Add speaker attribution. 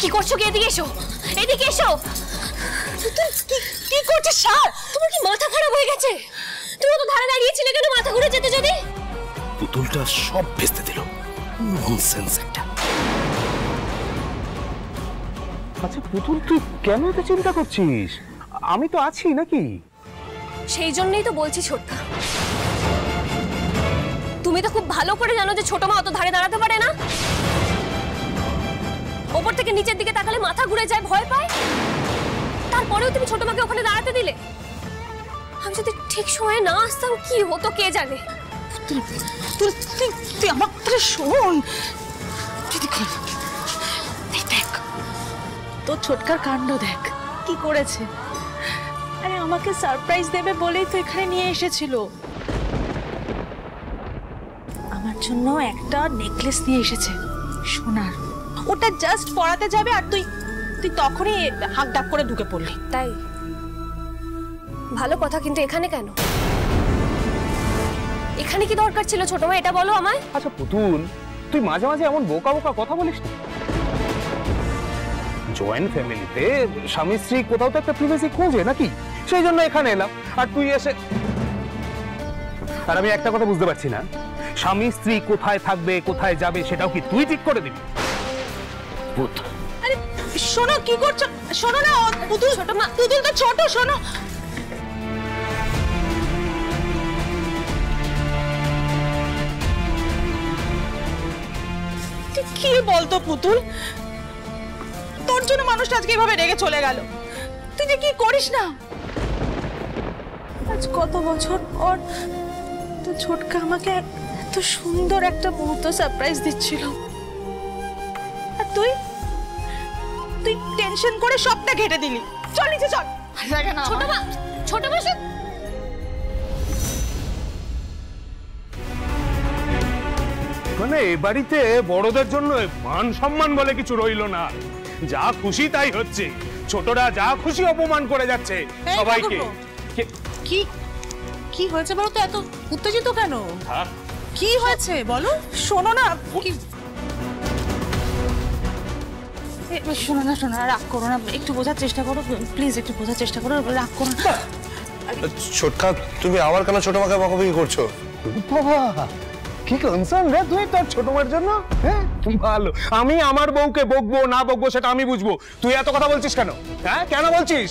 Speaker 1: কি করছো? কি এদিকে এসো, এদিকে এসো। কি করছিস স্যার? তোমার কি মাথা খারাপ হয়ে গেছে? তুমি তো ধারে দাঁড়িয়েছিলে কেন? মাথা ঘুরে যেতে যদি।
Speaker 2: পুতুলটা সব ভেস্তে দিল, ননসেন্স একটা।
Speaker 3: আচ্ছা পুতুল, তুই কেন এত চিন্তা করছিস? আমি তো আছি নাকি?
Speaker 1: সেই জন্যই তো বলছি ছোটকা, তুমি তো খুব ভালো করে জানো যে ছোট মা অত ধারে দাঁড়াতে পারে না। ওপর থেকে নিচের দিকে তাকালে মাথা ঘুরে যায়, ভয় পায়। তারপরেও তুমি ছোট মাকে ওখানে দাঁড়াতে দিলে। আমি যদি ঠিক সময়ে না আসতাম কি হতো কে জানে।
Speaker 4: তুই আমার কথা শোন। দেখ তোর ছোটকার কাণ্ড, দেখ কি করেছে। আরে আমাকে সারপ্রাইজ দেবে বলেই তো এখানে নিয়ে এসেছিল। আমার জন্য একটা নেকলেস নিয়ে এসেছে সোনার। ওটা জাস্ট পরাতে যাবে আর তুই তখনই হাক ডাক করে ঢুকে পড়লি।
Speaker 1: তাই ভালো কথা, কিন্তু এখানে কেন? এখানে কি দরকার ছিল ছোট মা, এটা বলো আমায়।
Speaker 3: আচ্ছা পুতুল, তুই মাঝে মাঝে এমন বোকা বোকা কথা বলিস না। জয়েন্ট ফ্যামিলিতে স্বামী স্ত্রী কোথাও তো একটা প্রিভেসি খোঁজে নাকি? সেই জন্য এখানে এলাম, আর তুই এসে। আর আমি একটা কথা বুঝতে পারছি না, স্বামী স্ত্রী কোথায় থাকবে কোথায় যাবে সেটাও কি তুই ঠিক করে দিবি?
Speaker 4: আরে শোনো কি করছো, শোনো না পুতুল। ছোট মা, পুতুল তো ছোট, শোনো। কি বলতো পুতুল, তোর জন্য মানুষটা আজকে এভাবে রেগে চলে গেল। তুই যে কি করিস না। আজ কত বছর পর তো ছোটকা আমাকে এত সুন্দর একটা মুহূর্ত সারপ্রাইজ দিচ্ছিল, আর তুই টেনশন করে সবটা ঘেটে দিলি। চল নিচে চল।
Speaker 1: ছোট মা, ছোট মা,
Speaker 3: মানে এ বাড়িতে বড়দের জন্য মান সম্মান বলে কিছু রইলো না। যা খুশি তাই হচ্ছে, ছোটরা যা খুশি অপমান করে যাচ্ছে সবাইকে।
Speaker 4: কি কি হয়েছে বলো তো? এত উত্তেজিত কেন? কি হয়েছে বলো। শোনো না, শোনো না, শোনো না, রাগ করো না, একটু বোঝার চেষ্টা করো প্লিজ, একটু বোঝার চেষ্টা করো, রাগ করো না।
Speaker 2: ছোটকা, তুমি আবার কেন ছোট মাকে বকাবকি করছো?
Speaker 3: বাবা কি কনসার্ন রে তুই তোর ছোট মার জন্য? হ্যাঁ ভালো, আমি আমার বউকে বকবো না বকবো সেটা আমি বুঝবো। তুই এত কথা বলছিস কেন? হ্যাঁ কেন বলছিস?